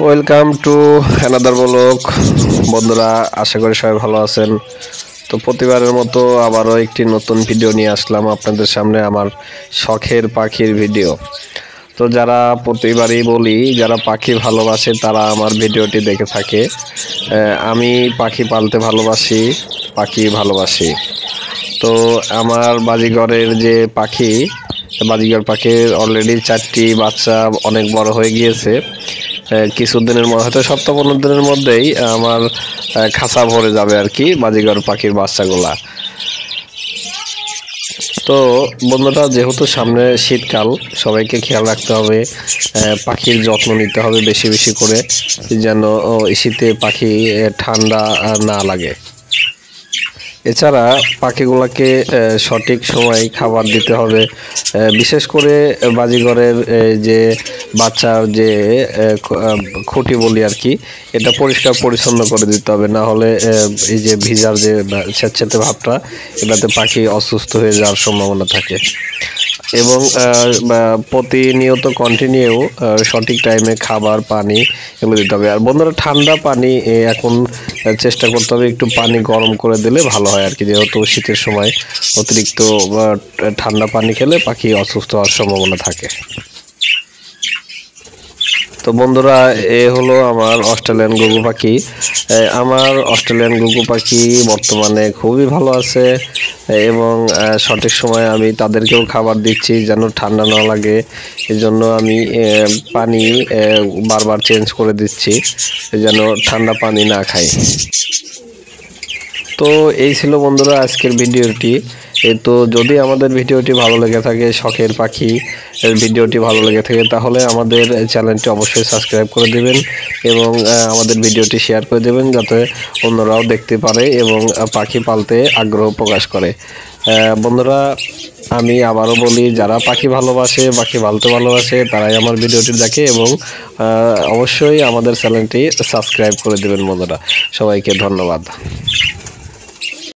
Welcome to another blog. বন্ধুরা, আশা করি সবাই ভালো আছেন। তো প্রতিবারের মতো আবারও একটি নতুন ভিডিও নিয়ে আসলাম আপনাদের সামনে, আমার শখের পাখির ভিডিও। তো যারা প্রতিবারই বলি, যারা পাখি ভালোবাসে তারা আমার ভিডিওটি দেখে থাকে। আমি পাখি পালতে ভালোবাসি, পাখি ভালোবাসি। তো আমার বাজিগরের যে পাখি, বাজিগর পাখির অলরেডি 4টি বাচ্চা অনেক বড় হয়ে গিয়েছে। কিছুদিনের মধ্যে, হয়তো সপ্তাহ 15 দিনের মধ্যেই আমার খাঁচা ভরে যাবে আর কি বাজিগর পাখির বাচ্চাগুলা। তো বন্ধুরা, যেহেতু সামনে শীতকাল, সবাইকে খেয়াল রাখতে হবে, পাখির যত্ন নিতে হবে বেশি বেশি করে, যেন শীতে পাখি ঠান্ডা না লাগে। এছাড়া পাখিগুলোকে সঠিক সময় খাবার দিতে হবে। বিশেষ করে বাজিঘরের যে বাচ্চার যে খুঁটি বলি আর কি, এটা পরিষ্কার পরিচ্ছন্ন করে দিতে হবে, না হলে এই যে ভিজার যে স্যাঁতস্যাঁতে ভাবটা, এটাতে পাখি অসুস্থ হয়ে যাওয়ার সম্ভাবনা থাকে। এবং প্রতিনিয়ত কন্টিনিউ সঠিক টাইমে খাবার পানি এগুলো দিতে হবে। আর বন্ধুরা, ঠান্ডা পানি এখন চেষ্টা করতে হবে একটু পানি গরম করে দিলে ভালো হয় আর কি, যেহেতু শীতের সময় অতিরিক্ত ঠান্ডা পানি খেলে পাখি অসুস্থ হওয়ার সম্ভাবনা থাকে। তো বন্ধুরা, এ হলো আমার অস্ট্রেলিয়ান ঘুঘু পাখি। আমার অস্ট্রেলিয়ান ঘুঘু পাখি বর্তমানে খুবই ভালো আছে, এবং সঠিক সময়ে আমি তাদেরকেও খাবার দিচ্ছি যেন ঠান্ডা না লাগে। এই জন্য আমি পানি বারবার চেঞ্জ করে দিচ্ছি যেন ঠান্ডা পানি না খায়। তো এই ছিল বন্ধুরা আজকের ভিডিওটি। তো যদি আমাদের ভিডিওটি ভালো লেগে থাকে, শখের পাখি ভিডিওটি ভালো লেগে থাকে, তাহলে আমাদের চ্যানেলটি অবশ্যই সাবস্ক্রাইব করে দেবেন এবং আমাদের ভিডিওটি শেয়ার করে দেবেন, যাতে অন্যরাও দেখতে পারে এবং পাখি পালতে আগ্রহ প্রকাশ করে। বন্ধুরা, আমি আবারও বলি, যারা পাখি ভালোবাসে, পাখি পালতে ভালোবাসে, তারাই আমার ভিডিওটি দেখে এবং অবশ্যই আমাদের চ্যানেলটি সাবস্ক্রাইব করে দেবেন। বন্ধুরা, সবাইকে ধন্যবাদ।